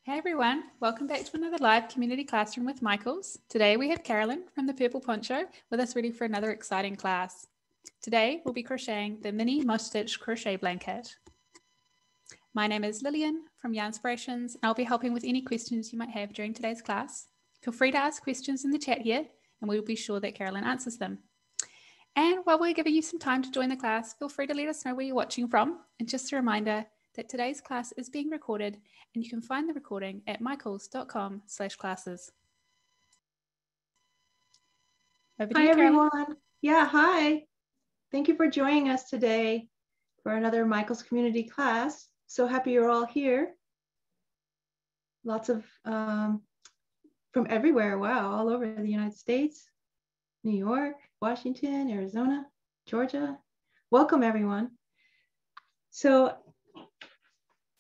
Hey everyone, welcome back to another live community classroom with Michaels. Today we have Carolyn from the Purple Poncho with us ready for another exciting class. Today we'll be crocheting the mini moss-stitch crochet blanket. My name is Lillian from Yarnspirations and I'll be helping with any questions you might have during today's class. Feel free to ask questions in the chat here and we'll be sure that Carolyn answers them. And while we're giving you some time to join the class, feel free to let us know where you're watching from. And just a reminder that today's class is being recorded and you can find the recording at michaels.com/classes. Over to Hi, you, Carolyn. everyone. Yeah, hi. Thank you for joining us today for another Michaels community class. So happy you're all here. Lots of from everywhere. Wow, all over the United States, New York, Washington, Arizona, Georgia. Welcome, everyone. So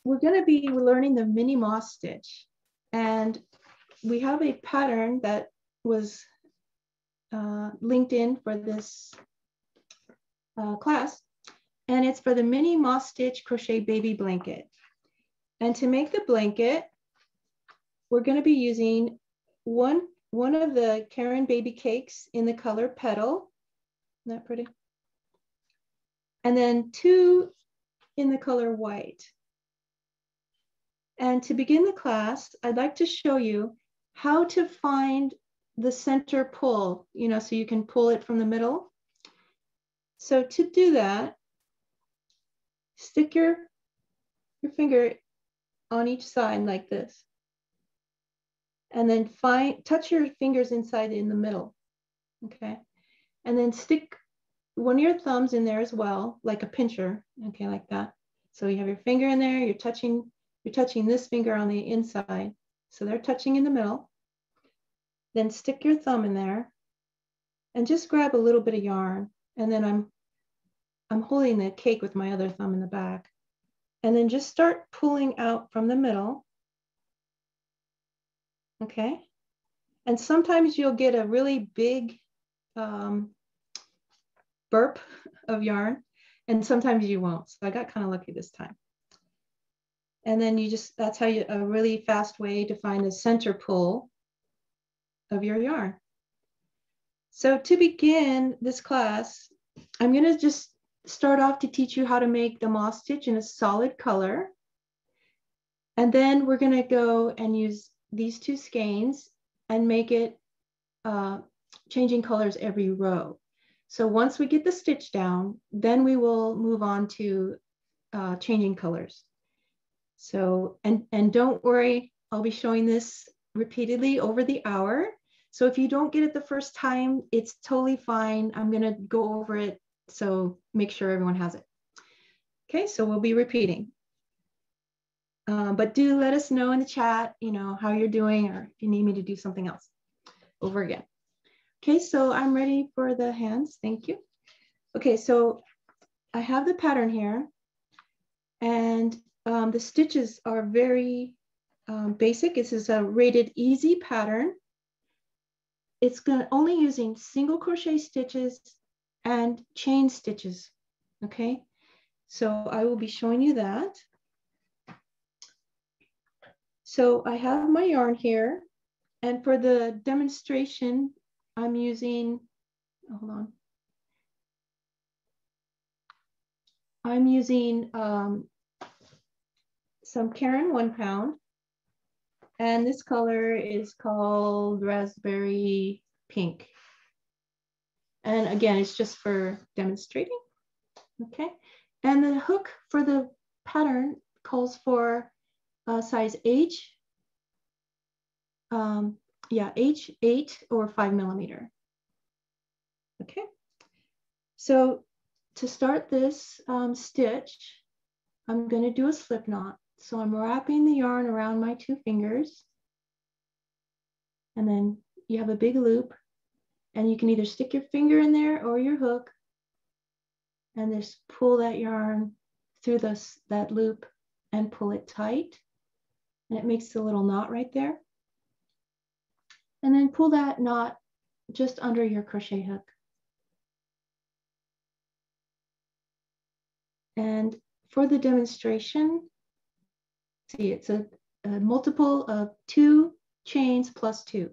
we're going to be learning the mini moss stitch. And we have a pattern that was linked in for this class, and it's for the mini moss stitch crochet baby blanket. And to make the blanket, we're going to be using one of the Caron baby cakes in the color Petal. Isn't that pretty? And then 2 in the color white. And to begin the class, I'd like to show you how to find the center pull, so you can pull it from the middle. So to do that, stick your finger on each side like this. And then touch your fingers inside in the middle, okay? And then stick one of your thumbs in there as well, like a pincher, okay, like that. So you have your finger in there, you're touching this finger on the inside. So they're touching in the middle. Then stick your thumb in there and just grab a little bit of yarn. And then I'm holding the cake with my other thumb in the back. And then just start pulling out from the middle. Okay. And sometimes you'll get a really big burp of yarn, and sometimes you won't. So I got kind of lucky this time. And then that's how a really fast way to find the center pull of your yarn. So to begin this class, I'm going to just start off to teach you how to make the moss stitch in a solid color. And then we're going to go and use these 2 skeins and make it changing colors every row. So once we get the stitch down, then we will move on to changing colors. So, and don't worry, I'll be showing this repeatedly over the hour. So if you don't get it the first time, it's totally fine. I'm going to go over it. So make sure everyone has it. Okay, so we'll be repeating. But do let us know in the chat, how you're doing, or if you need me to do something else over again. Okay, so I'm ready for the hands. Thank you. Okay, so I have the pattern here, and the stitches are very basic. This is a rated easy pattern. It's only using single crochet stitches and chain stitches. Okay, so I will be showing you that. So I have my yarn here, and for the demonstration, I'm using, hold on. I'm using some Caron 1 pound, and this color is called raspberry pink. And again, it's just for demonstrating, okay? And the hook for the pattern calls for size H, H8 or 5 millimeter. Okay, so to start this stitch, I'm going to do a slip knot. So I'm wrapping the yarn around my 2 fingers, and then you have a big loop, and you can either stick your finger in there or your hook and just pull that yarn through that loop and pull it tight, and it makes a little knot right there. And then pull that knot just under your crochet hook. And for the demonstration, see, it's a a multiple of 2 chains plus 2.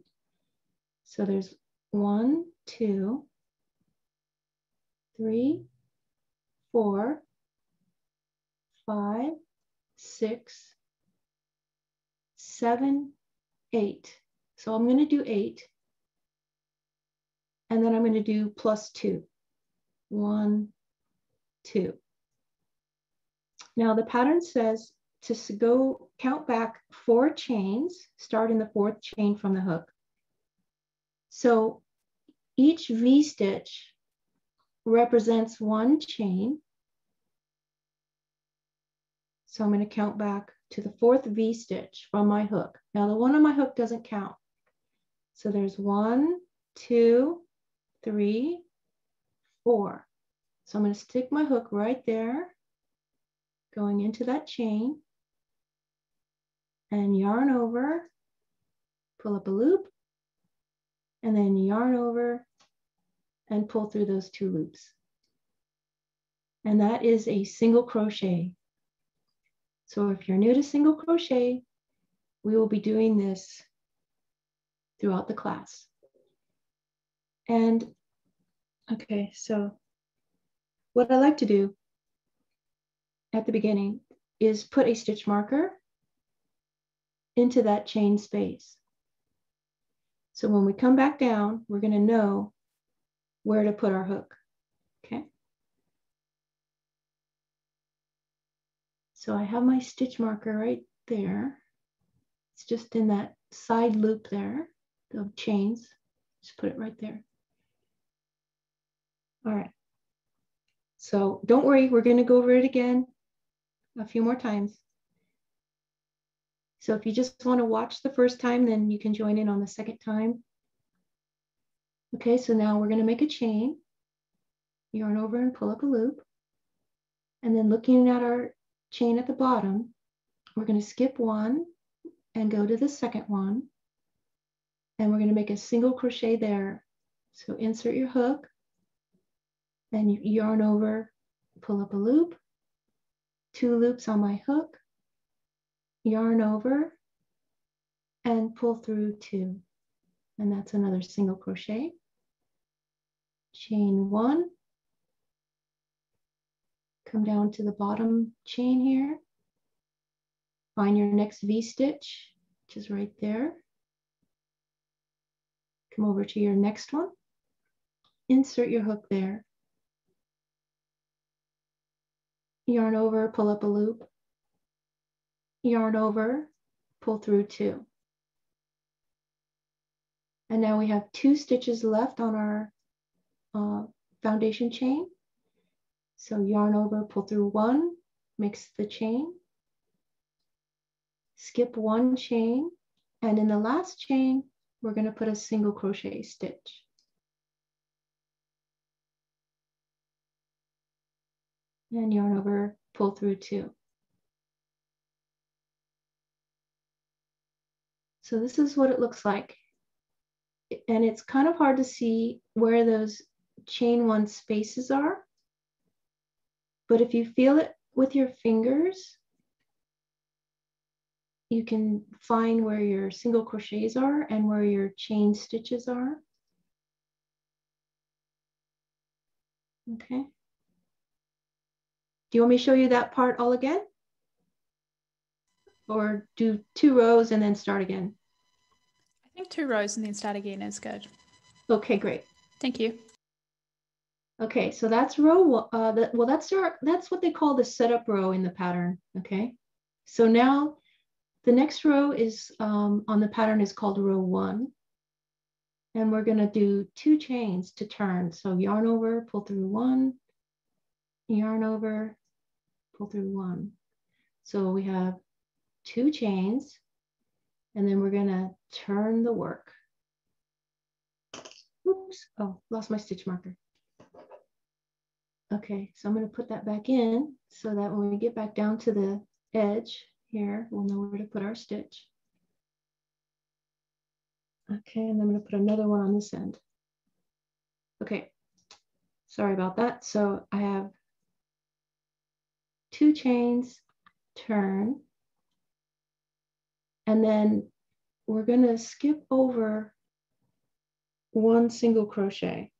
So there's 1, 2, 3, 4, 5, 6, 7, 8. So I'm going to do 8. And then I'm going to do plus 2. 1, 2. Now the pattern says to go count back 4 chains, starting the 4th chain from the hook. So each V-stitch represents 1 chain. So I'm going to count back to the 4th V-stitch from my hook. Now the one on my hook doesn't count. So there's 1, 2, 3, 4. So I'm going to stick my hook right there, going into that chain, and yarn over, pull up a loop, and then yarn over and pull through those 2 loops. And that is a single crochet. So if you're new to single crochet, we will be doing this throughout the class. And okay, so what I like to do at the beginning is put a stitch marker into that chain space. So when we come back down, we're going to know where to put our hook. Okay. So I have my stitch marker right there. It's just in that side loop there, the chains. Just put it right there. All right. So don't worry, we're going to go over it again a few more times. So if you just want to watch the first time, then you can join in on the second time. Okay, so now we're going to make a chain, yarn over and pull up a loop. And then looking at our chain at the bottom, we're going to skip 1 and go to the second one. And we're going to make a single crochet there. So insert your hook, then you yarn over, pull up a loop, 2 loops on my hook, yarn over, and pull through 2. And that's another single crochet. Chain 1, come down to the bottom chain here, find your next V-stitch, which is right there. Come over to your next one, insert your hook there, yarn over, pull up a loop, yarn over, pull through 2. And now we have 2 stitches left on our foundation chain. So yarn over, pull through 1, mix the chain, skip 1 chain, and in the last chain, we're going to put a single crochet stitch. And yarn over, pull through 2. So this is what it looks like. And it's kind of hard to see where those chain 1 spaces are. But if you feel it with your fingers, you can find where your single crochets are and where your chain stitches are. Okay. Do you want me to show you that part all again? Or do 2 rows and then start again? I think 2 rows and then start again is good. Okay, great. Thank you. Okay, so that's row, that's what they call the setup row in the pattern, okay? So now the next row is on the pattern is called row 1. And we're gonna do 2 chains to turn. So yarn over, pull through 1, yarn over, pull through 1. So we have 2 chains, and then we're gonna turn the work. Oops, oh, lost my stitch marker. Okay, so I'm going to put that back in so that when we get back down to the edge here, we'll know where to put our stitch. Okay, and I'm going to put another one on this end. Okay, sorry about that. So I have 2 chains, turn, And then we're going to skip over one single crochet.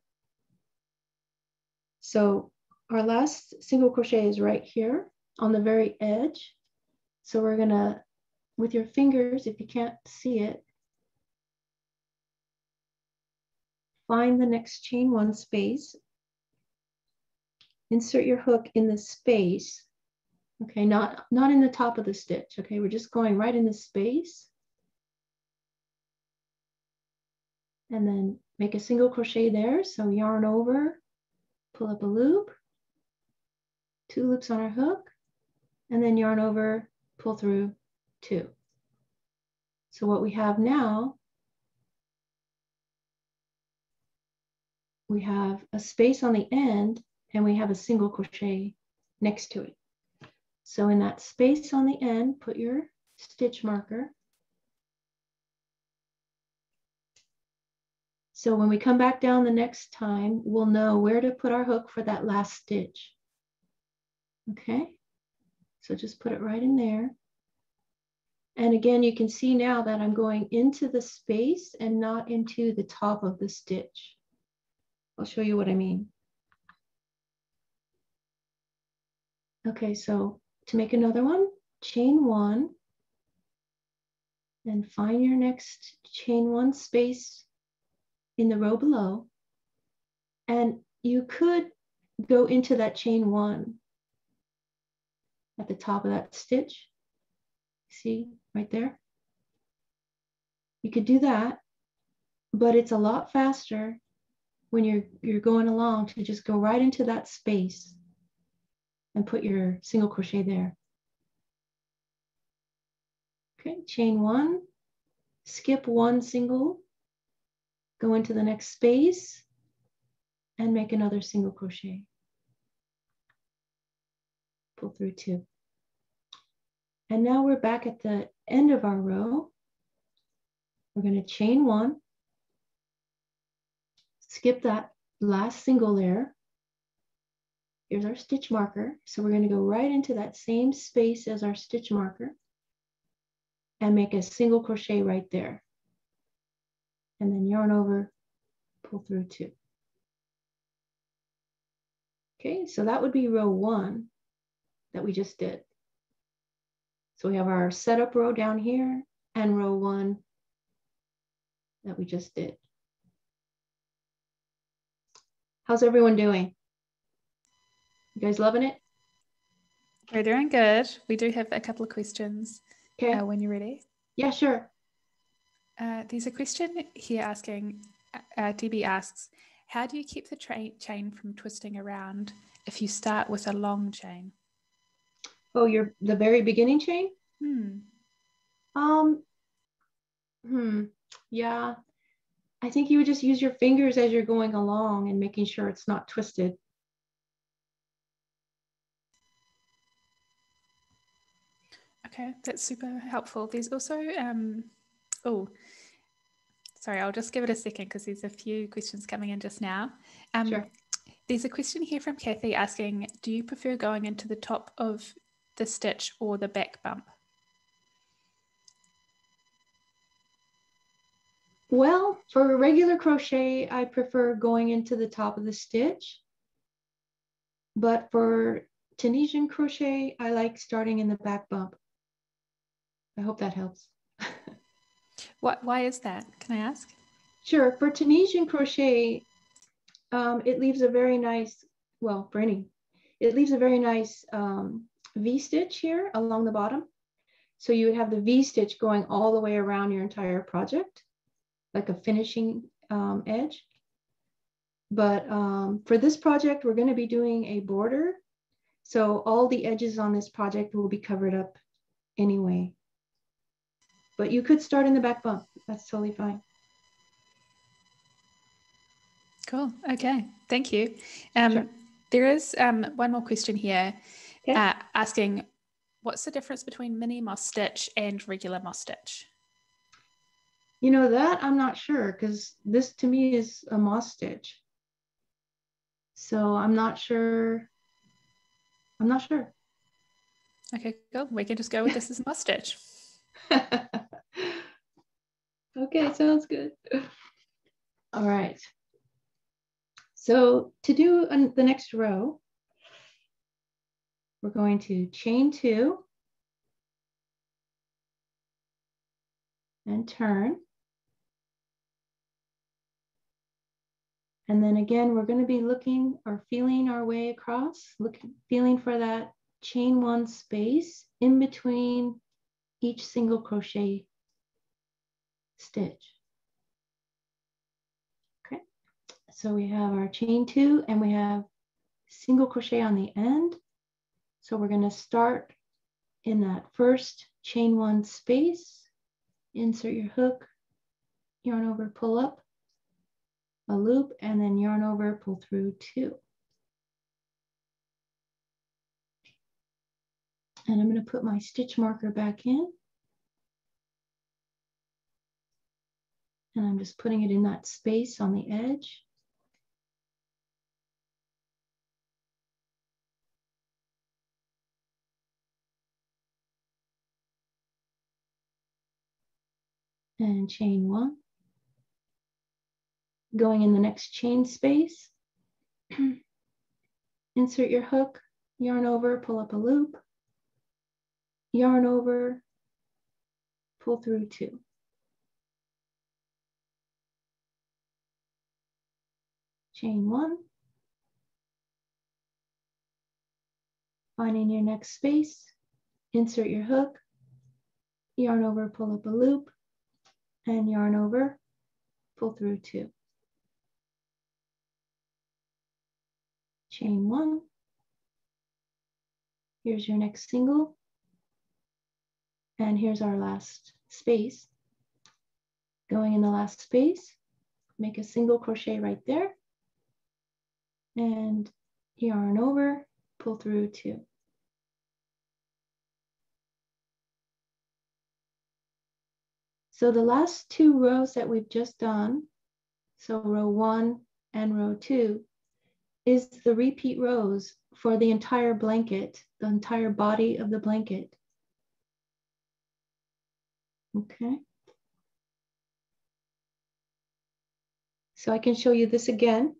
So our last single crochet is right here on the very edge. So we're going to, with your fingers, if you can't see it, find the next chain one space, insert your hook in the space. Okay, not in the top of the stitch. Okay, we're just going right in the space. And then make a single crochet there. So yarn over, pull up a loop, 2 loops on our hook, and then yarn over, pull through 2. So what we have now, we have a space on the end and we have a single crochet next to it. So in that space on the end, put your stitch marker. So when we come back down the next time, we'll know where to put our hook for that last stitch. Okay, so just put it right in there. And again, you can see now that I'm going into the space and not into the top of the stitch. I'll show you what I mean. Okay, so to make another one, chain 1, and find your next chain 1 space in the row below. And you could go into that chain 1 at the top of that stitch. See right there? You could do that, but it's a lot faster when you're going along to just go right into that space and put your single crochet there. Okay, chain 1, skip 1 single, go into the next space and make another single crochet. Pull through 2. And now we're back at the end of our row. We're going to chain 1, skip that last single there. Here's our stitch marker. So we're going to go right into that same space as our stitch marker and make a single crochet right there. And then yarn over, pull through 2. Okay, so that would be row 1 that we just did. So we have our setup row down here and row 1 that we just did. How's everyone doing? You guys loving it? We're doing good. We do have a couple of questions. Okay. When you're ready. Yeah, sure. There's a question here asking, DB asks, how do you keep the chain from twisting around if you start with a long chain? Oh, the very beginning chain? Yeah. I think you would just use your fingers as you're going along and making sure it's not twisted. Okay, that's super helpful. There's also, sorry, I'll just give it a second because there's a few questions coming in just now. Sure. There's a question here from Kathy asking, do you prefer going into the top of the stitch or the back bump? Well, for regular crochet, I prefer going into the top of the stitch. But for Tunisian crochet, I like starting in the back bump. I hope that helps. Why is that? Can I ask? Sure. For Tunisian crochet, it leaves a very nice, well, for any, it leaves a very nice V-stitch here along the bottom. So you would have the V-stitch going all the way around your entire project, like a finishing edge. But for this project, we're going to be doing a border. So all the edges on this project will be covered up anyway. But you could start in the back bump. That's totally fine. Cool. Okay. Thank you. Sure. There is one more question here Okay. asking, what's the difference between mini moss stitch and regular moss stitch? You know that I'm not sure because this to me is a moss stitch. So I'm not sure. Okay, cool. We can just go with this as moss stitch. Okay, sounds good. All right. So to do the next row, we're going to chain 2 and turn. And then again, we're going to be looking or feeling our way across, feeling for that chain 1 space in between each single crochet stitch. Okay, so we have our chain 2 and we have single crochet on the end. So we're going to start in that first chain 1 space, insert your hook, yarn over, pull up a loop, and then yarn over, pull through 2. And I'm going to put my stitch marker back in. And I'm just putting it in that space on the edge. And chain 1. Going in the next chain space, insert your hook, yarn over, pull up a loop, yarn over, pull through 2. Chain 1. Finding your next space, insert your hook, yarn over, pull up a loop, and yarn over, pull through 2. Chain 1. Here's your next single, and here's our last space. Going in the last space, make a single crochet right there, and yarn over, pull through 2. So the last 2 rows that we've just done, so row 1 and row 2, is the repeat rows for the entire blanket, the entire body of the blanket. Okay. So I can show you this again.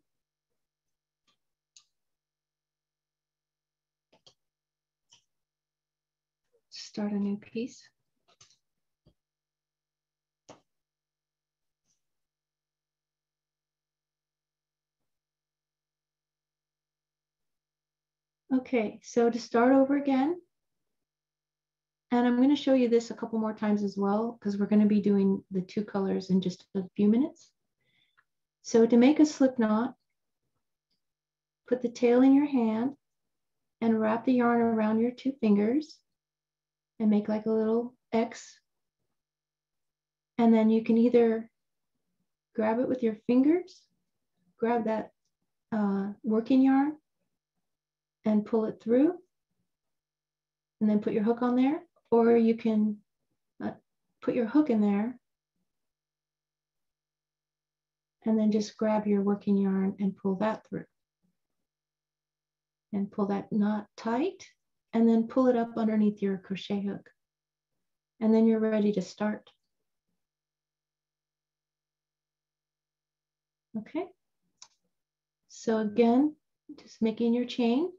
Start a new piece. Okay, so to start over again, and I'm going to show you this a couple more times as well, because we're going to be doing the 2 colors in just a few minutes. So to make a slip knot, put the tail in your hand and wrap the yarn around your 2 fingers and make like a little X. And then you can either grab it with your fingers, grab that working yarn and pull it through, and then put your hook on there, or you can put your hook in there and then just grab your working yarn and pull that through. And pull that knot tight, and then pull it up underneath your crochet hook. And then you're ready to start. Okay. So again, just making your chain.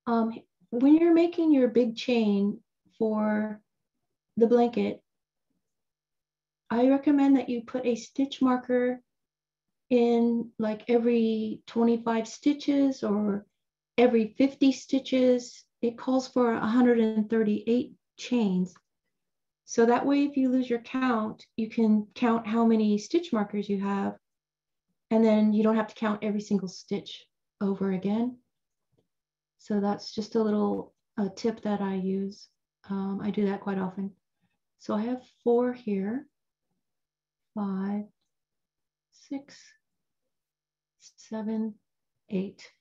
When you're making your big chain for the blanket, I recommend that you put a stitch marker in like every 25 stitches or every 50 stitches. It calls for 138 chains. So that way, if you lose your count, you can count how many stitch markers you have, and then you don't have to count every single stitch over again. So that's just a little tip that I use. I do that quite often. So I have 4 here, 5, 6, 7, 8.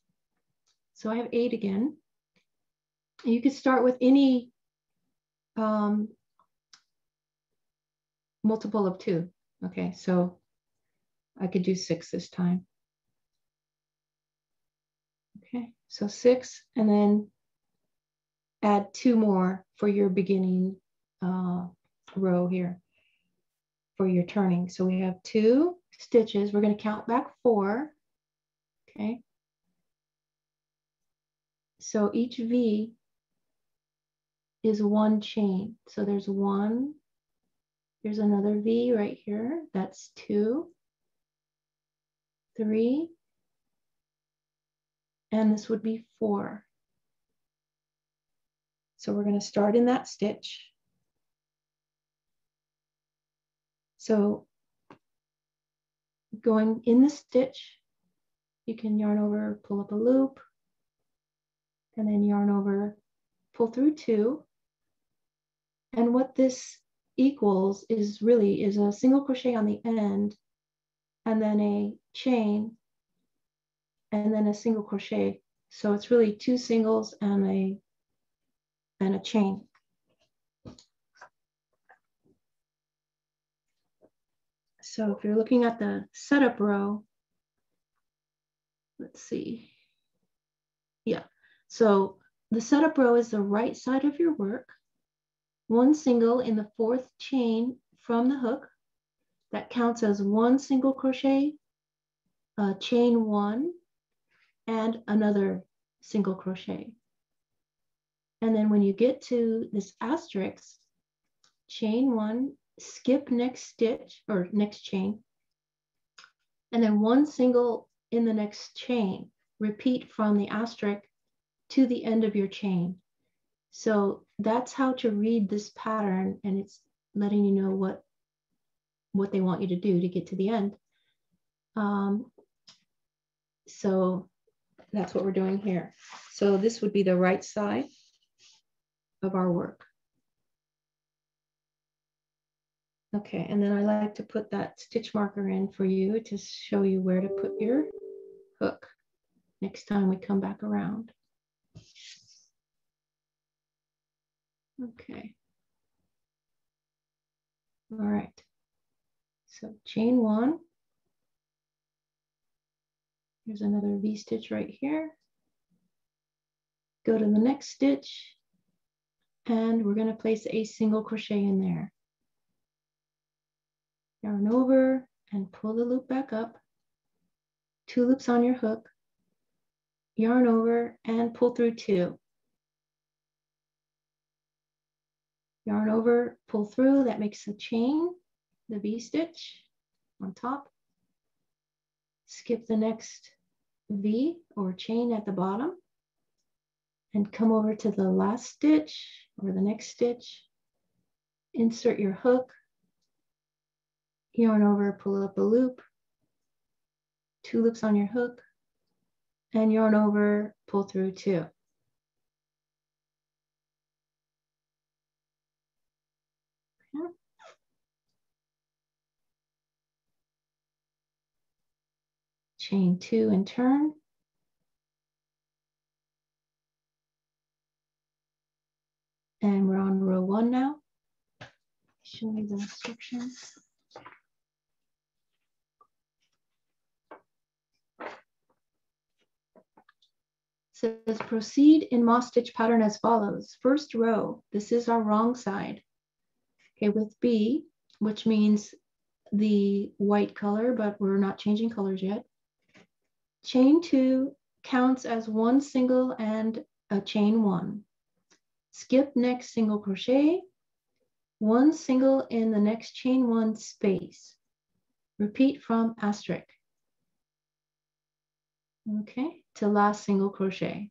So I have 8 again. You could start with any multiple of 2. Okay, so I could do 6 this time. Okay, so 6, and then add 2 more for your beginning row here. for your turning. So we have 2 stitches. We're going to count back 4. Okay. So each V is 1 chain. So there's 1. There's another V right here. That's 2, 3, and this would be 4. So we're going to start in that stitch. So going in the stitch, you can yarn over, pull up a loop, and then yarn over, pull through 2. And what this equals is really is a single crochet on the end, and then a chain, and then a single crochet. So it's really 2 singles and a chain. So if you're looking at the setup row, let's see. Yeah, so the setup row is the right side of your work. 1 single in the 4th chain from the hook. That counts as 1 single crochet, chain 1, and another single crochet. And then when you get to this asterisk, chain 1, skip next stitch or next chain, and then 1 single in the next chain. Repeat from the asterisk to the end of your chain. So that's how to read this pattern, and it's letting you know what they want you to do to get to the end. So that's what we're doing here. So this would be the right side of our work. Okay, and then I like to put that stitch marker in for you to show you where to put your hook next time we come back around. Okay. All right. So chain 1. Here's another V-stitch right here. Go to the next stitch, and we're going to place a single crochet in there. Yarn over and pull the loop back up. 2 loops on your hook. Yarn over and pull through 2. Yarn over, pull through, that makes a chain, the V-stitch on top. Skip the next V or chain at the bottom and come over to the last stitch or the next stitch. Insert your hook, yarn over, pull up a loop, 2 loops on your hook, and yarn over, pull through 2. Okay. Chain 2 and turn. And we're on row 1 now. Show me the instructions. It says proceed in moss stitch pattern as follows. First row, this is our wrong side. Okay, with B, which means the white color, but we're not changing colors yet. Chain 2 counts as 1 single and a chain 1. Skip next single crochet, 1 single in the next chain 1 space. Repeat from asterisk. Okay, to last single crochet.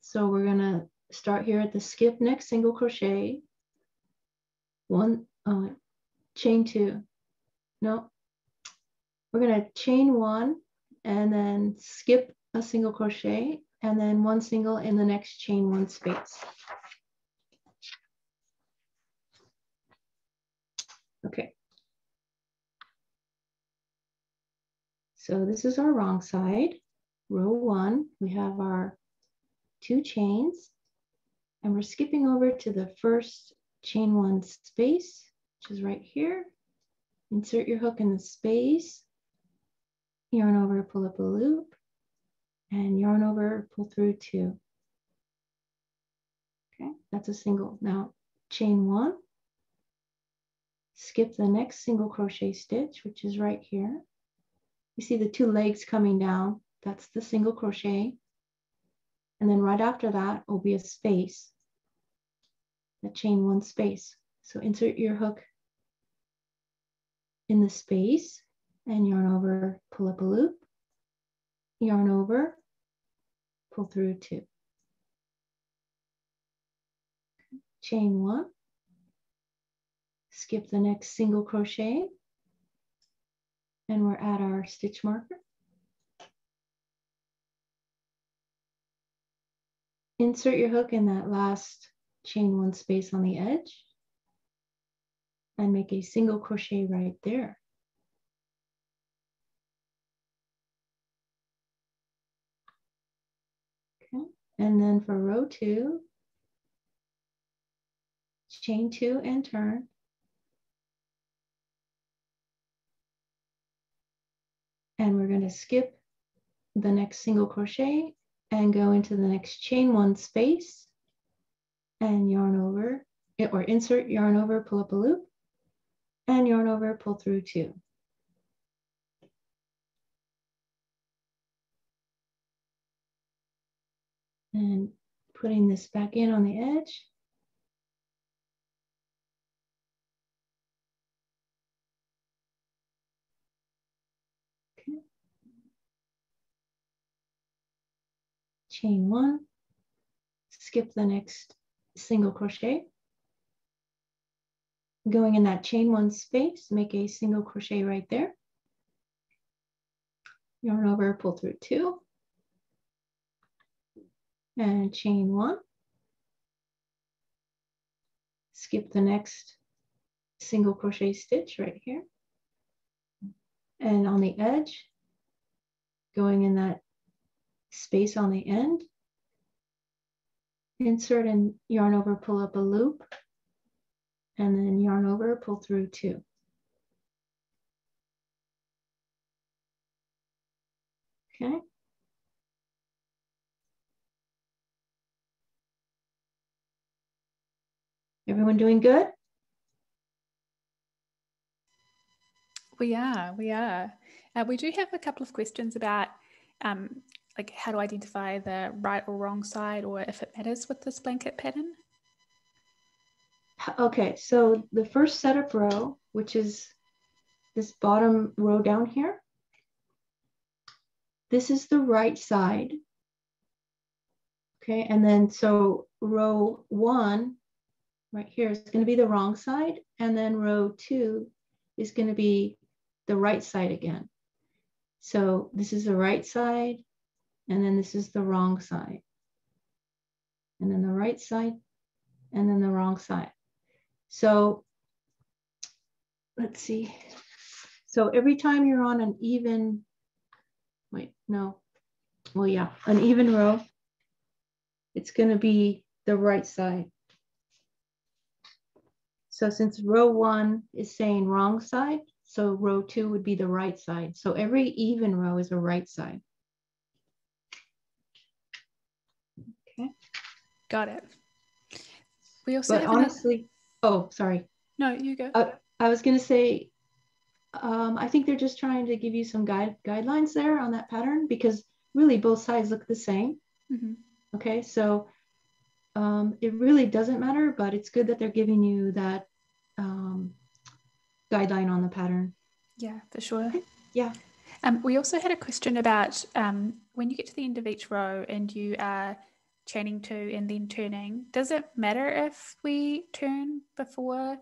So we're gonna start here at the skip next single crochet, 1 chain 2. No, we're gonna chain 1 and then skip a single crochet and then 1 single in the next chain 1 space. Okay. So this is our wrong side. Row 1, we have our 2 chains, and we're skipping over to the first chain 1 space, which is right here. Insert your hook in the space, yarn over, pull up a loop, and yarn over, pull through 2. Okay, that's a single. Now chain 1, skip the next single crochet stitch, which is right here. You see the 2 legs coming down, that's the single crochet. And then right after that will be a space, the chain 1 space. So insert your hook in the space and yarn over, pull up a loop, yarn over, pull through 2. Chain 1, skip the next single crochet, and we're at our stitch marker. Insert your hook in that last chain 1 space on the edge and make a single crochet right there. Okay, and then for row 2, chain 2 and turn. And we're going to skip the next single crochet and go into the next chain 1 space and yarn over, or insert, yarn over, pull up a loop, and yarn over, pull through 2. And putting this back in on the edge. Okay. Chain 1, skip the next single crochet. Going in that chain 1 space, make a single crochet right there. Yarn over, pull through 2. And chain 1. Skip the next single crochet stitch right here. And on the edge, going in that space on the end, insert and yarn over, pull up a loop, and then yarn over, pull through 2. Okay. Everyone doing good? We are. We do have a couple of questions about like how to identify the right or wrong side, or if it matters with this blanket pattern. Okay, so the first setup row, which is this bottom row down here, this is the right side. Okay, and then so row 1 right here is going to be the wrong side, and then row 2 is going to be the right side again. So this is the right side, and then this is the wrong side, and then the right side, and then the wrong side. So let's see. So every time you're on an even, an even row, it's going to be the right side. So since row 1 is saying wrong side, so row 2 would be the right side. So every even row is a right side. Okay. Got it. We also But honestly, oh, sorry. No, you go. I was going to say, I think they're just trying to give you some guidelines there on that pattern, because really both sides look the same. Mm-hmm. Okay, so it really doesn't matter, but it's good that they're giving you that guideline on the pattern. Yeah, for sure. Okay. Yeah. We also had a question about when you get to the end of each row and you are chaining 2 and then turning, does it matter if we turn before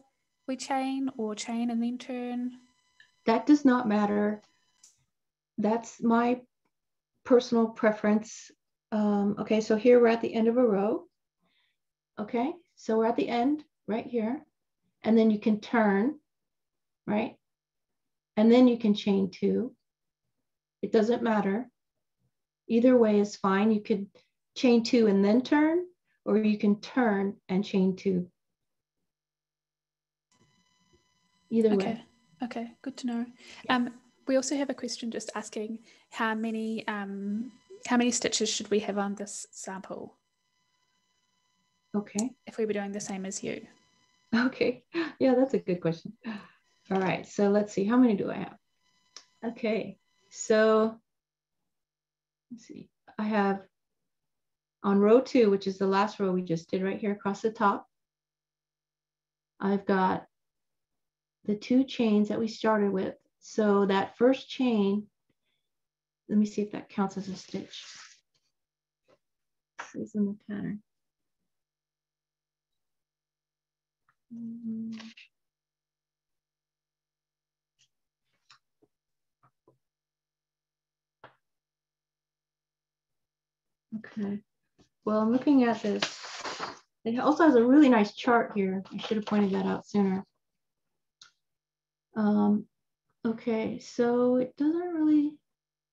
we chain, or chain and then turn? That does not matter. That's my personal preference. Okay, so here we're at the end of a row. Okay, so we're at the end right here, and then you can turn, right? And then you can chain 2. It doesn't matter. Either way is fine. You could chain 2 and then turn, or you can turn and chain 2. Either way. Okay, good to know. Yeah. We also have a question just asking how many stitches should we have on this sample? Okay. If we were doing the same as you. Okay, yeah, that's a good question. All right, so let's see, how many do I have? Okay, so let's see, I have on row 2, which is the last row we just did right here across the top, I've got the 2 chains that we started with. So that first chain, let me see if that counts as a stitch. This is in the pattern. Okay, well, I'm looking at this. It also has a really nice chart here. I should have pointed that out sooner. Okay, so it doesn't really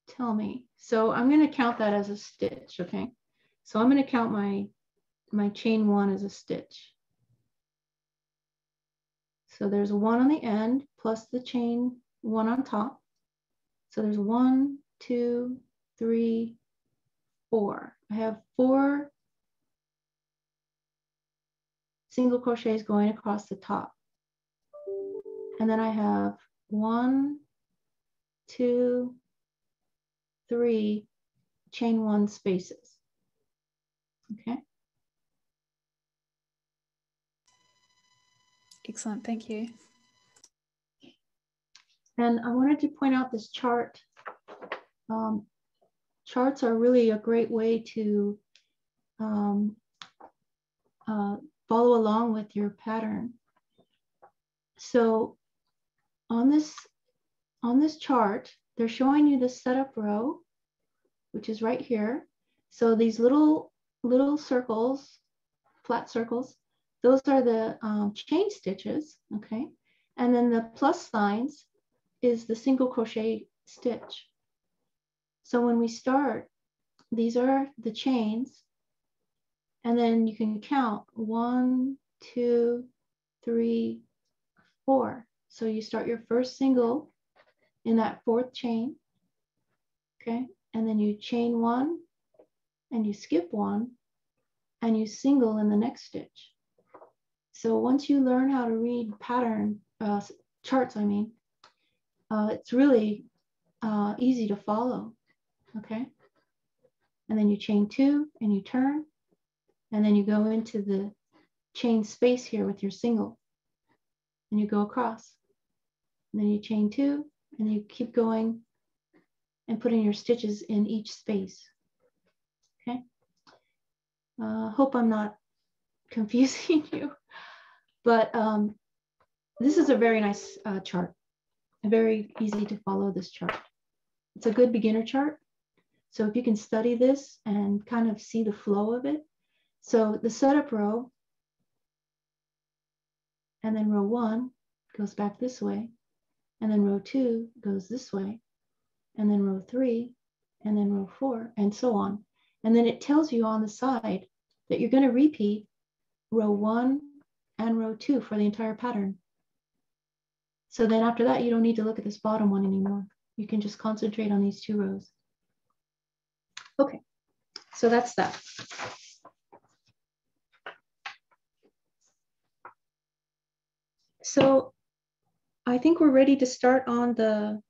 tell me. So I'm going to count that as a stitch, okay? So I'm going to count my chain 1 as a stitch. So there's a 1 on the end plus the chain 1 on top. So there's 1, 2, 3, 4. I have 4 single crochets going across the top. And then I have 1, 2, 3 chain 1 spaces. Okay. Excellent, thank you. And I wanted to point out this chart. Charts are really a great way to follow along with your pattern. So on this chart, they're showing you the setup row, which is right here. So these little circles, flat circles, those are the chain stitches, okay? And then the plus signs is the single crochet stitch. So when we start, these are the chains, and then you can count 1, 2, 3, 4. So you start your first single in that 4th chain, okay? And then you chain 1 and you skip 1 and you single in the next stitch. So once you learn how to read pattern charts, I mean, it's really easy to follow, okay? And then you chain 2 and you turn, and then you go into the chain space here with your single, and you go across. And then you chain 2 and you keep going and putting your stitches in each space. Okay. Hope I'm not confusing you, but this is a very nice chart. Very easy to follow this chart. It's a good beginner chart. So if you can study this and kind of see the flow of it. So the setup row, and then row 1 goes back this way, and then row 2 goes this way, and then row 3, and then row 4, and so on. And then it tells you on the side that you're going to repeat row 1 and row 2 for the entire pattern. So then after that, you don't need to look at this bottom one anymore. You can just concentrate on these 2 rows. Okay, so that's that. So I think we're ready to start on the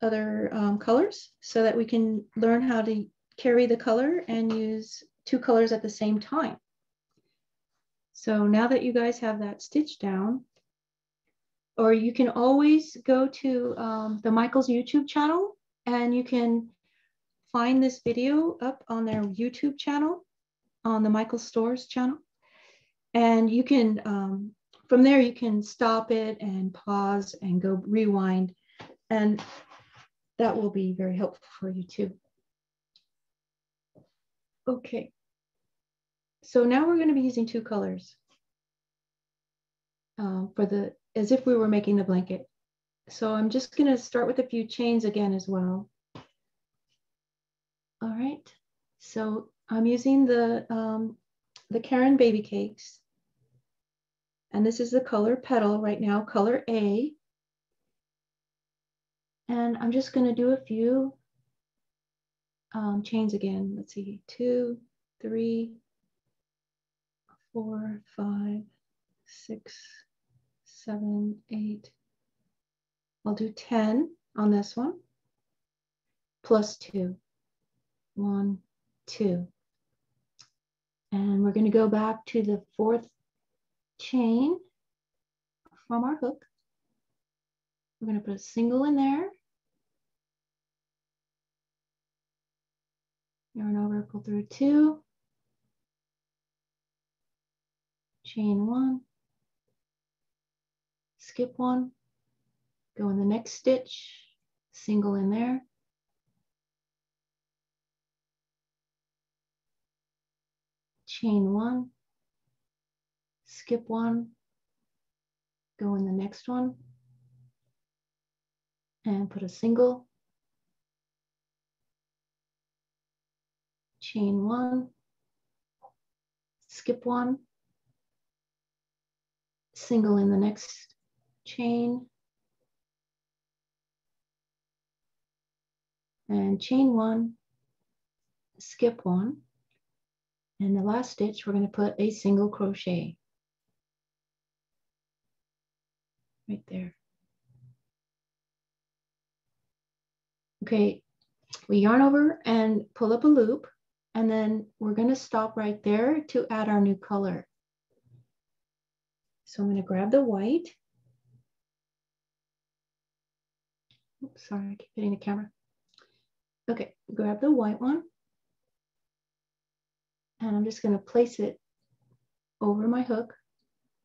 other colors so that we can learn how to carry the color and use 2 colors at the same time. So now that you guys have that stitch down, or you can always go to the Michael's YouTube channel, and you can find this video up on their YouTube channel, on the Michael Stores channel. And you can, from there, you can stop it and pause and go rewind. And that will be very helpful for you too. Okay. So now we're going to be using 2 colors as if we were making the blanket. So I'm just going to start with a few chains again as well. All right. So I'm using the Caron baby cakes, and this is the color Petal right now, color A. And I'm just going to do a few chains again. Let's see, 2, 3, 4, 5, 6, 7, 8. I'll do 10 on this one, plus 2. 1, 2. And we're going to go back to the 4th chain from our hook. We're going to put a single in there. Yarn over, pull through 2. Chain 1. Skip 1. Go in the next stitch. Single in there. Chain 1. Skip 1. Go in the next one. And put a single. Chain 1. Skip 1. Single in the next chain. And chain 1. Skip 1. And the last stitch, we're going to put a single crochet right there. Okay, we yarn over and pull up a loop, and then we're going to stop right there to add our new color. So I'm going to grab the white. Oops, sorry, I keep hitting the camera. Okay, grab the white one. And I'm just going to place it over my hook,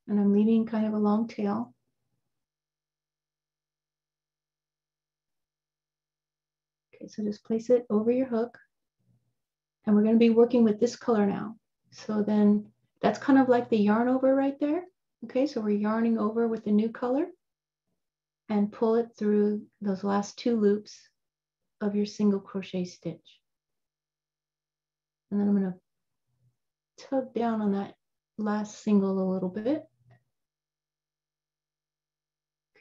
and I'm leaving kind of a long tail. Okay, so just place it over your hook, and we're going to be working with this color now. So then that's kind of like the yarn over right there. Okay, so we're yarning over with the new color and pull it through those last 2 loops of your single crochet stitch. And then I'm going to tug down on that last single a little bit.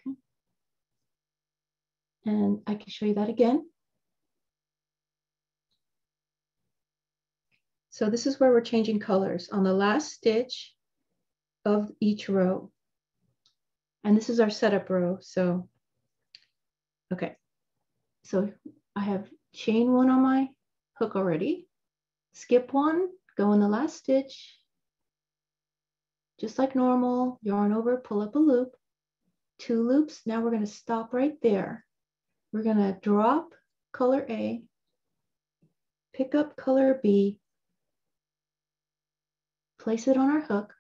Okay. And I can show you that again. So this is where we're changing colors on the last stitch of each row. And this is our setup row. So, okay. So I have chain 1 on my hook already. Skip 1, go in the last stitch. Just like normal, yarn over, pull up a loop. 2 loops. Now we're going to stop right there. We're going to drop color A, pick up color B, place it on our hook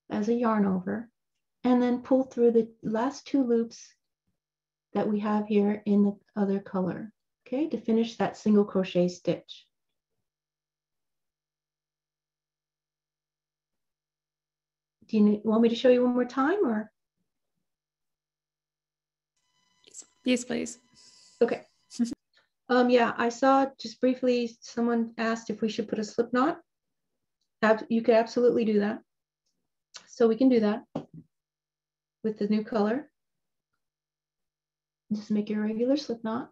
as a yarn over, and then pull through the last 2 loops that we have here in the other color, okay, to finish that single crochet stitch. Do you want me to show you one more time, or? Yes, please. Okay. Yeah, I saw just briefly, someone asked if we should put a slip knot. You could absolutely do that. So we can do that with the new color. Just make your regular slip knot.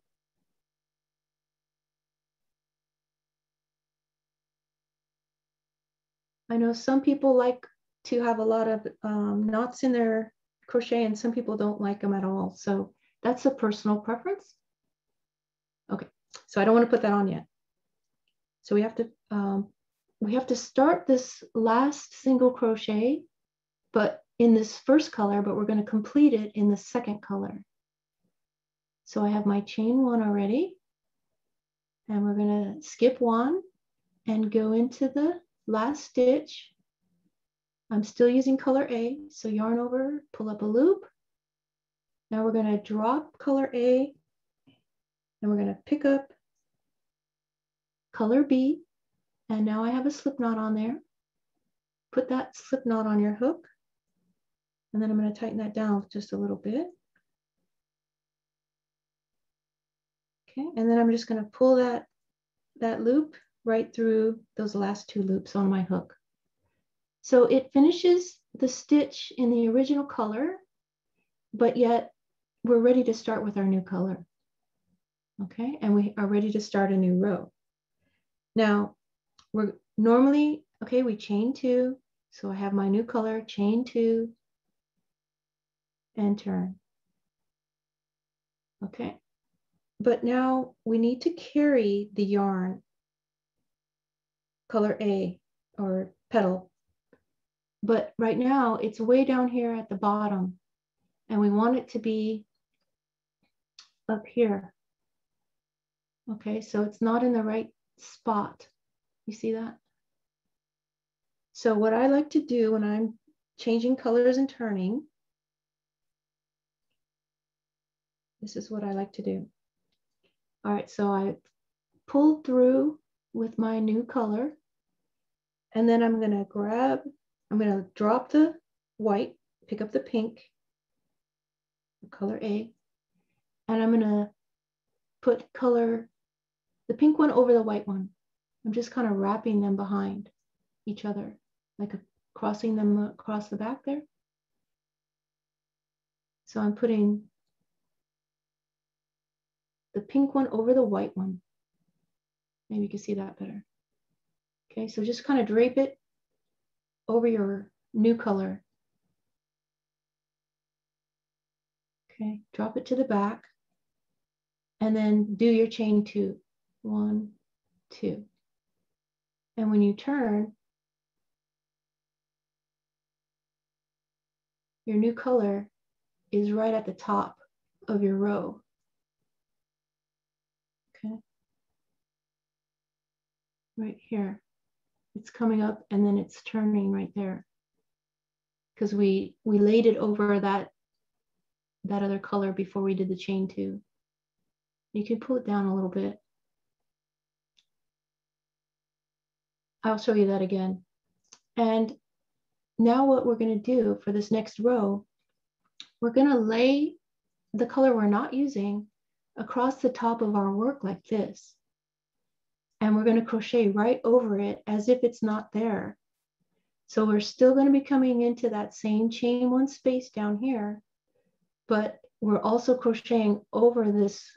I know some people like to have a lot of knots in their crochet, and some people don't like them at all. So that's a personal preference. Okay, so I don't want to put that on yet. So we have to start this last single crochet, but in this first color, but we're going to complete it in the second color. So I have my chain 1 already, and we're going to skip 1 and go into the last stitch. I'm still using color A, so yarn over, pull up a loop. Now we're going to drop color A, and we're going to pick up color B, and now I have a slip knot on there. Put that slip knot on your hook, and then I'm going to tighten that down just a little bit. Okay, and then I'm just going to pull that loop right through those last 2 loops on my hook. So it finishes the stitch in the original color, but yet we're ready to start with our new color. Okay, and we are ready to start a new row. Now, we're normally, okay, we chain 2, So I have my new color, chain 2, and turn. Okay. But now we need to carry the yarn, color A or petal. But right now it's way down here at the bottom, and we want it to be up here. Okay, so it's not in the right spot. You see that? So what I like to do when I'm changing colors and turning, this is what I like to do. All right, so I pulled through with my new color, and then I'm gonna drop the white, pick up the pink, color A, and I'm gonna put the pink one over the white one. I'm just kind of wrapping them behind each other, like crossing them across the back there. So I'm putting the pink one over the white one. Maybe you can see that better. Okay, so just kind of drape it over your new color. Okay, drop it to the back, and then do your chain 2. 1, 2. And when you turn, your new color is right at the top of your row. Okay, right here. It's coming up and then it's turning right there, because we laid it over that other color before we did the chain 2. You can pull it down a little bit. I'll show you that again. And now what we're going to do for this next row, we're going to lay the color we're not using across the top of our work like this. And we're going to crochet right over it as if it's not there. So we're still going to be coming into that same chain 1 space down here, but we're also crocheting over this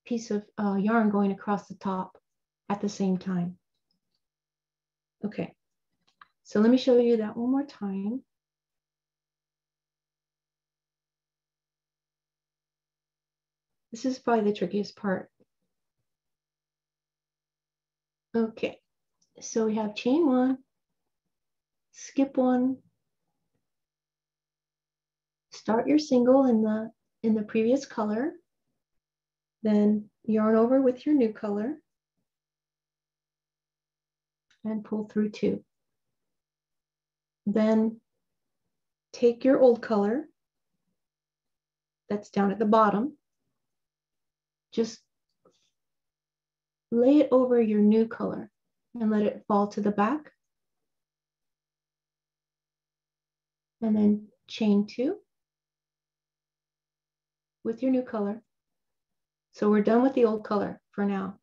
piece of yarn going across the top at the same time. Okay, so let me show you that one more time. This is probably the trickiest part. Okay, so we have chain 1, skip 1, start your single in the previous color, then yarn over with your new color, and pull through 2. Then take your old color that's down at the bottom, just lay it over your new color and let it fall to the back. And then chain 2 with your new color. So we're done with the old color for now,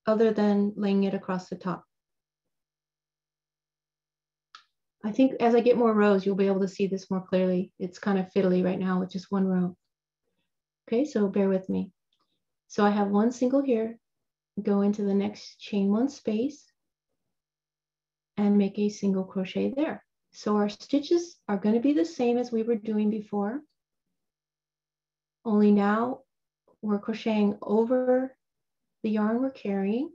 other than laying it across the top. I think as I get more rows, you'll be able to see this more clearly. It's kind of fiddly right now with just one row. Okay, so bear with me. So I have one single here, go into the next chain 1 space and make a single crochet there. So our stitches are going to be the same as we were doing before, only now we're crocheting over the yarn we're carrying,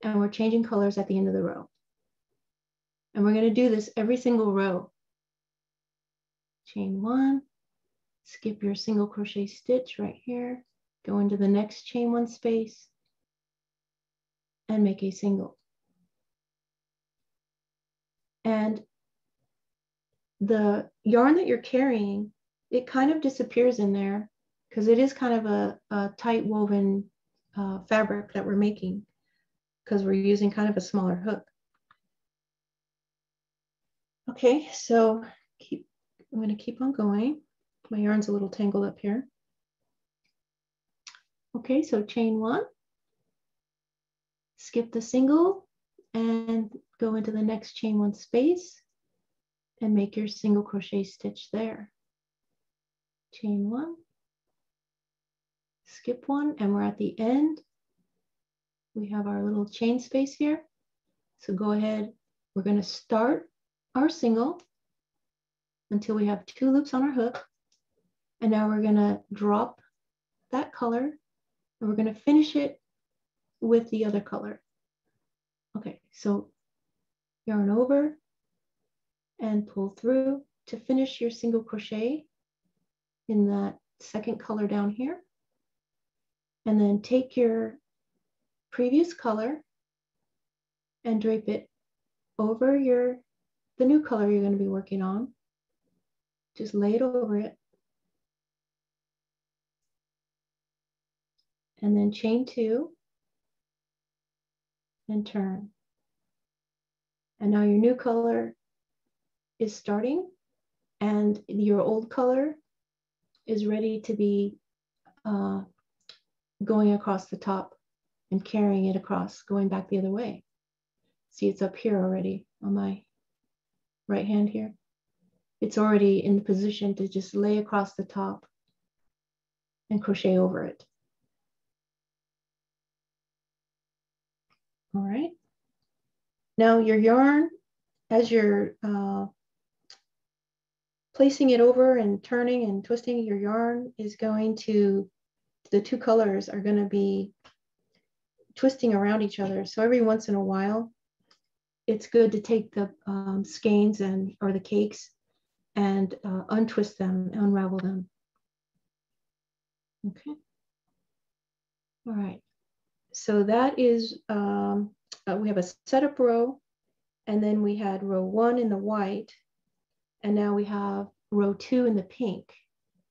and we're changing colors at the end of the row. And we're going to do this every single row. Chain 1, skip your single crochet stitch right here, go into the next chain 1 space and make a single. And the yarn that you're carrying, it kind of disappears in there because it is kind of a tight woven fabric that we're making, because we're using kind of a smaller hook. Okay, so I'm going to keep on going. My yarn's a little tangled up here. Okay, so chain 1, skip the single and go into the next chain 1 space and make your single crochet stitch there. Chain 1, skip 1, and we're at the end. We have our little chain space here. So go ahead we're going to start our single until we have 2 loops on our hook. And now we're going to drop that color and we're going to finish it with the other color. Okay, so yarn over and pull through to finish your single crochet in that second color down here. And then take your previous color and drape it over the new color you're going to be working on. Just lay it over it. And then chain 2 and turn. And now your new color is starting and your old color is ready to be going across the top and carrying it across, going back the other way. See, it's up here already on my right hand here. It's already in the position to just lay across the top and crochet over it. All right. Now your yarn, as you're placing it over and turning and twisting, your yarn is going to, the 2 colors are going to be twisting around each other. So every once in a while, it's good to take the skeins or the cakes and untwist them, unravel them. Okay. All right. So that is, we have a setup row, and then we had row 1 in the white, and now we have row 2 in the pink.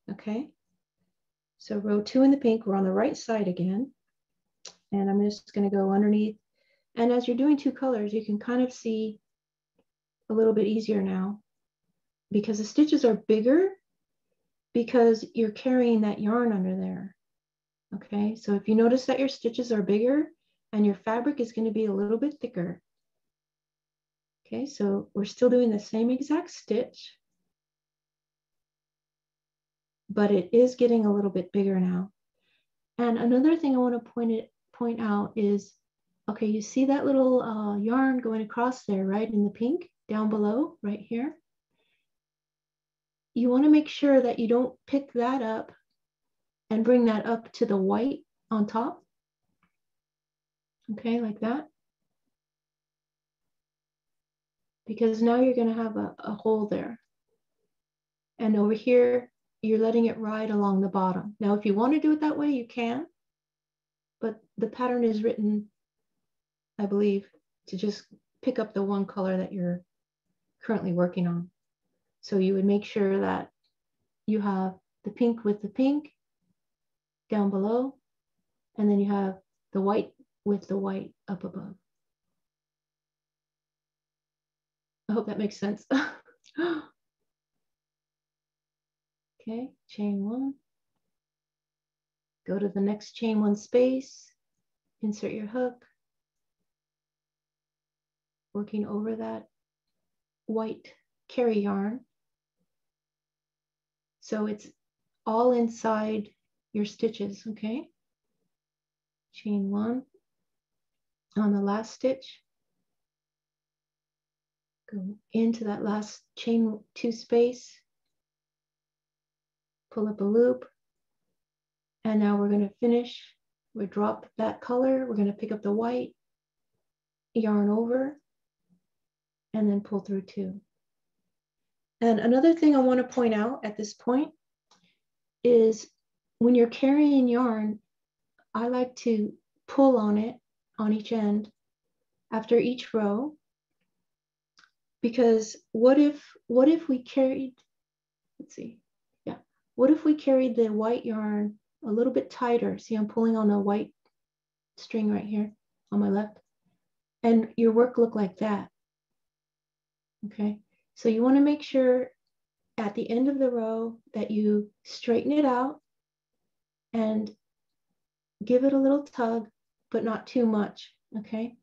Okay. So row 2 in the pink, we're on the right side again. And I'm just going to go underneath. And as you're doing 2 colors, you can kind of see a little bit easier now because the stitches are bigger because you're carrying that yarn under there. Okay, so if you notice that your stitches are bigger and your fabric is going to be a little bit thicker. Okay, so we're still doing the same exact stitch, but it is getting a little bit bigger now. And another thing I want to point out is, okay, you see that little yarn going across there, right, in the pink down below, right here? You want to make sure that you don't pick that up and bring that up to the white on top. Okay, like that. Because now you're going to have a hole there. And over here, you're letting it ride along the bottom. Now, if you want to do it that way, you can. But the pattern is written, I believe, to just pick up the one color that you're currently working on. So you would make sure that you have the pink with the pink down below, and then you have the white with the white up above. I hope that makes sense. Okay, chain 1. Go to the next chain 1 space, insert your hook, working over that white carry yarn. So it's all inside your stitches, okay? Chain 1 on the last stitch. Go into that last chain 2 space, pull up a loop, and now we're going to finish. We drop that color, we're going to pick up the white, yarn over, and then pull through 2. And another thing I want to point out at this point is when you're carrying yarn, I like to pull on it on each end after each row, because what if we carried, let's see, yeah, what if we carried the white yarn a little bit tighter? See, I'm pulling on a white string right here on my left, and your work looked like that. Okay, so you want to make sure at the end of the row that you straighten it out and give it a little tug, but not too much, okay?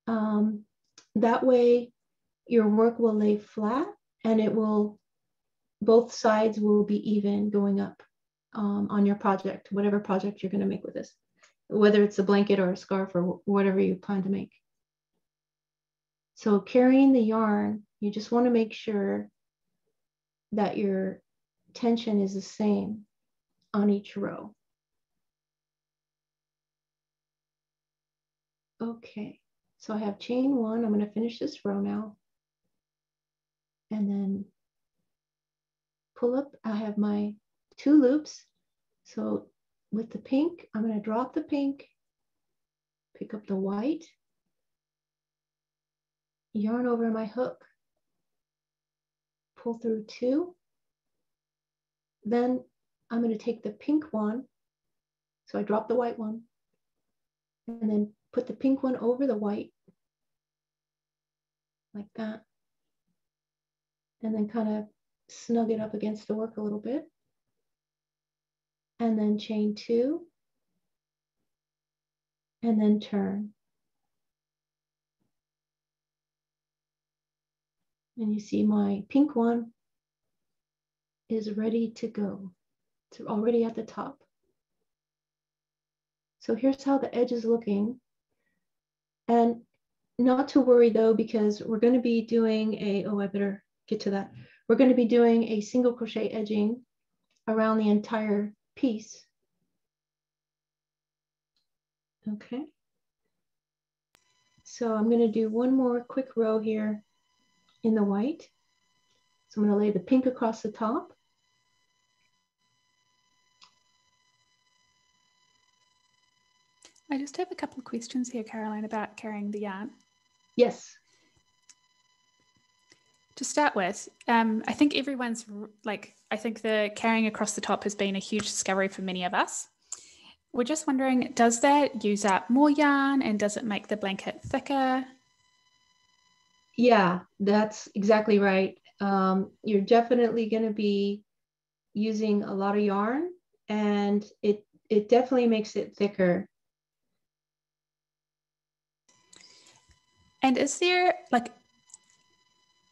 That way your work will lay flat and it will, both sides will be even going up on your project, whatever project you're going to make with this, whether it's a blanket or a scarf or whatever you plan to make. So carrying the yarn, you just want to make sure that your tension is the same on each row. Okay, so I have chain one. I'm going to finish this row now. And then pull up. I have my 2 loops. So with the pink, I'm going to drop the pink, pick up the white, yarn over my hook, pull through 2. Then I'm going to take the pink one. So I drop the white one and then put the pink one over the white like that. And then kind of snug it up against the work a little bit. And then chain 2 and then turn. And you see my pink one is ready to go. It's already at the top. So here's how the edge is looking. And not to worry though, because we're going to be doing a, oh, I better get to that. We're going to be doing a single crochet edging around the entire piece. Okay. So I'm going to do one more quick row here in the white. So I'm going to lay the pink across the top. I just have a couple of questions here, Caroline, about carrying the yarn. Yes. To start with, I think everyone's like, I think the carrying across the top has been a huge discovery for many of us. We're just wondering, does that use up more yarn and does it make the blanket thicker? Yeah, that's exactly right. You're definitely going to be using a lot of yarn and it definitely makes it thicker. And is there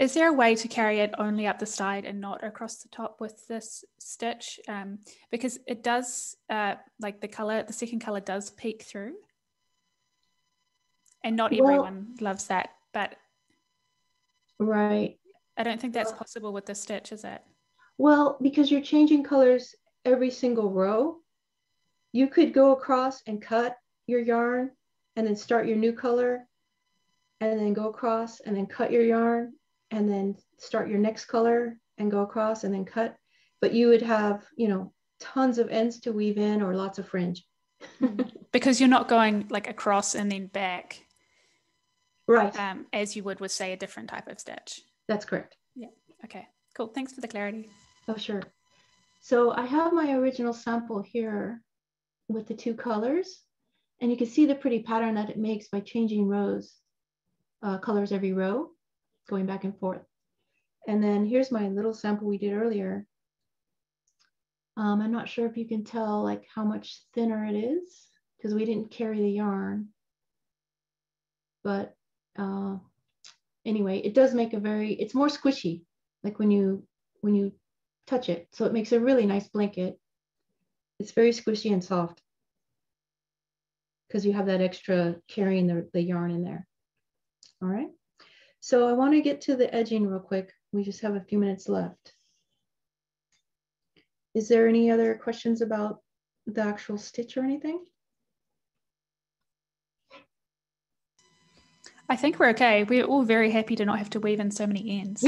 a way to carry it only up the side and not across the top with this stitch? Because it does, like the second color does peek through. And not everyone loves that, but right. I don't think that's possible with this stitch, is it? Well, because you're changing colors every single row, you could go across and cut your yarn and then start your new color and then go across and then cut your yarn and then start your next color and go across and then cut. But you would have, you know, tons of ends to weave in or lots of fringe. Because you're not going like across and then back. Right. As you would with, say, a different type of stitch. That's correct. Yeah. Okay, cool. Thanks for the clarity. Oh, sure. So I have my original sample here with the 2 colors, and you can see the pretty pattern that it makes by changing rows, colors every row, going back and forth. And then here's my little sample we did earlier. I'm not sure if you can tell like how much thinner it is because we didn't carry the yarn. But anyway, it does make it's more squishy, like when you touch it. So it makes a really nice blanket. It's very squishy and soft because you have that extra carrying the yarn in there. All right. So I want to get to the edging real quick. We just have a few minutes left. Is there any other questions about the actual stitch or anything? I think we're okay. We're all very happy to not have to weave in so many ends.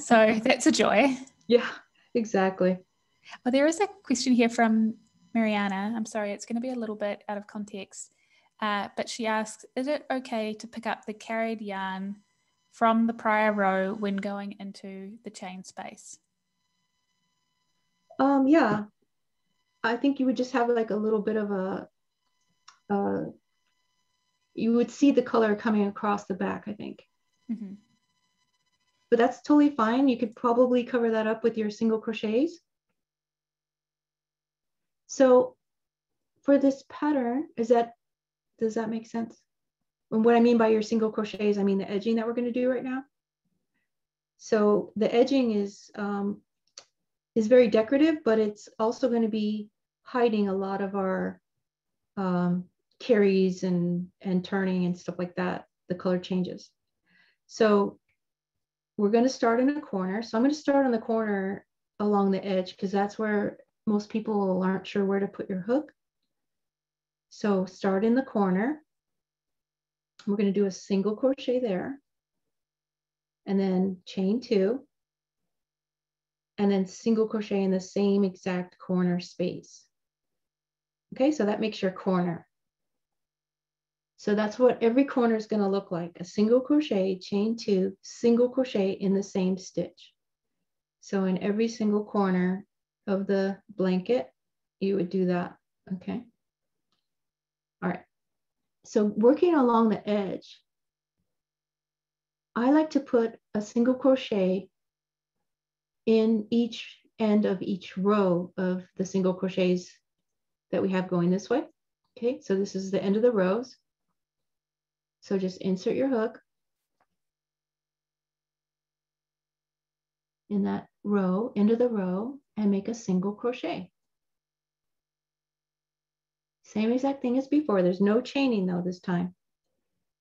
So that's a joy. Yeah, exactly. Well, there is a question here from Mariana. I'm sorry, it's going to be a little bit out of context. But she asks, is it okay to pick up the carried yarn from the prior row when going into the chain space? Yeah, I think you would just have like a little bit of you would see the color coming across the back, I think. Mm-hmm. But that's totally fine. You could probably cover that up with your single crochets. So for this pattern, does that make sense? And what I mean by your single crochets, I mean the edging that we're going to do right now. So the edging is very decorative, but it's also going to be hiding a lot of our carries and turning and stuff like that, the color changes. So we're going to start in a corner. So I'm going to start on the corner along the edge because that's where most people aren't sure where to put your hook. So start in the corner. We're going to do a single crochet there, and then chain 2, and then single crochet in the same exact corner space. Okay, so that makes your corner. So that's what every corner is going to look like: a single crochet, chain 2, single crochet in the same stitch. So in every single corner of the blanket, you would do that. Okay. All right. So working along the edge, I like to put a single crochet in each end of each row of the single crochets that we have going this way. Okay, so this is the end of the rows. So just insert your hook in that row, end of the row, and make a single crochet. Same exact thing as before. There's no chaining though this time.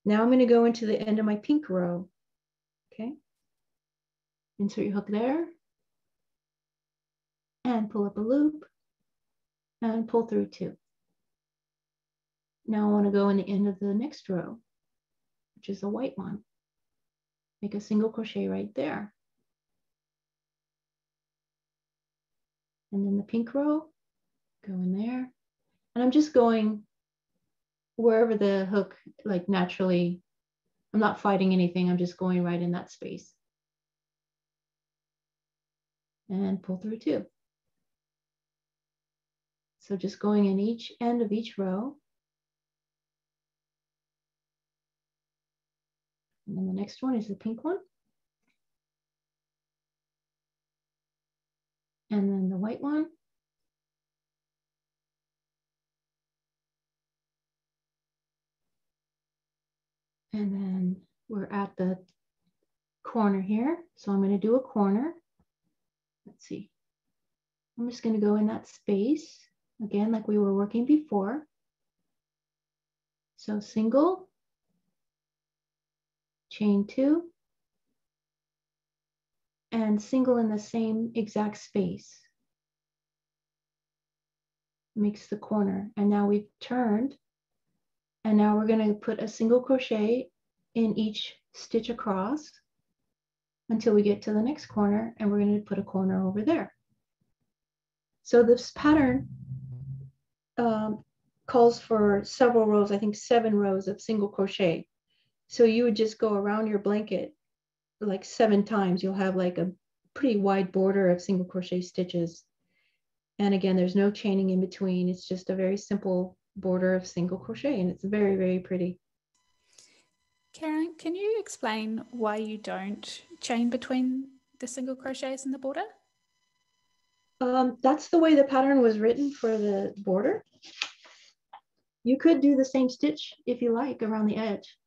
Now I'm going to go into the end of my pink row. Okay, insert your hook there and pull up a loop and pull through 2. Now I want to go in the end of the next row, which is the white one. Make a single crochet right there. And then the pink row, go in there. And I'm just going wherever the hook, like naturally, I'm not fighting anything. I'm just going right in that space. And pull through 2. So just going in each end of each row. And then the next one is the pink one. And then the white one. And then we're at the corner here. So I'm going to do a corner. Let's see. I'm just going to go in that space again, like we were working before. So single, chain 2, and single in the same exact space. Makes the corner. And now we've turned, and now we're going to put a single crochet in each stitch across until we get to the next corner, and we're going to put a corner over there. So this pattern calls for several rows, I think 7 rows of single crochet. So you would just go around your blanket like 7 times. You'll have like a pretty wide border of single crochet stitches. And again, there's no chaining in between. It's just a very simple border of single crochet, and it's very, very pretty. Caron, can you explain why you don't chain between the single crochets in the border? That's the way the pattern was written for the border. You could do the same stitch if you like around the edge.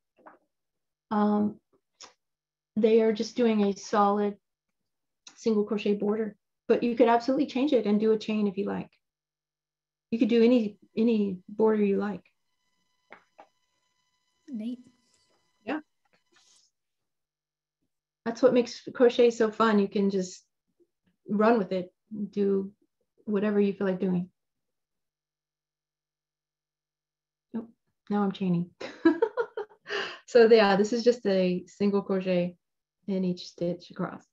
They are just doing a solid single crochet border, but you could absolutely change it and do a chain if you like. You could do any border you like. Neat. Yeah. That's what makes crochet so fun. You can just run with it, do whatever you feel like doing. Oh, now I'm chaining. So yeah, this is just a single crochet in each stitch across.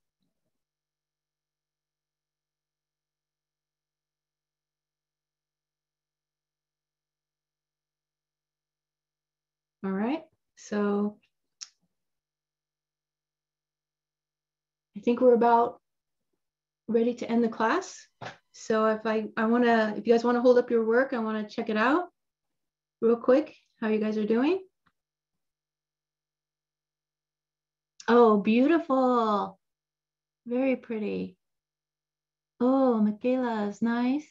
All right, so I think we're about ready to end the class. So if you guys want to hold up your work, I want to check it out real quick, how you guys are doing. Oh, beautiful. Very pretty. Oh, Michaela's nice.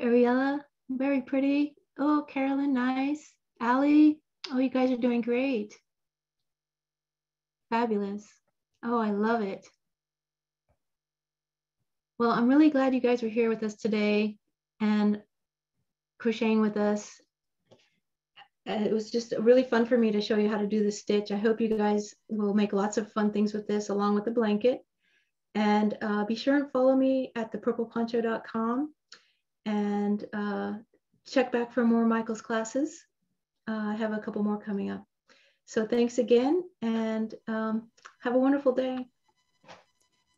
Ariella, very pretty. Oh, Carolyn, nice. Allie, oh, you guys are doing great. Fabulous. Oh, I love it. Well, I'm really glad you guys were here with us today and crocheting with us. it was just really fun for me to show you how to do the stitch. I hope you guys will make lots of fun things with this along with the blanket. And be sure and follow me at thepurpleponcho.com and check back for more Michael's classes. I have a couple more coming up. So thanks again, and have a wonderful day.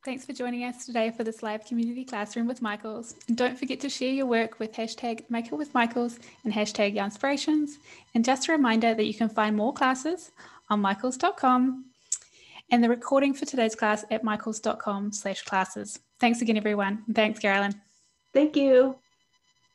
Thanks for joining us today for this live community classroom with Michaels. And don't forget to share your work with #MakeItWithMichaels and #Yarnspirations. And just a reminder that you can find more classes on michaels.com and the recording for today's class at michaels.com/classes. Thanks again, everyone. And thanks, Carolyn. Thank you.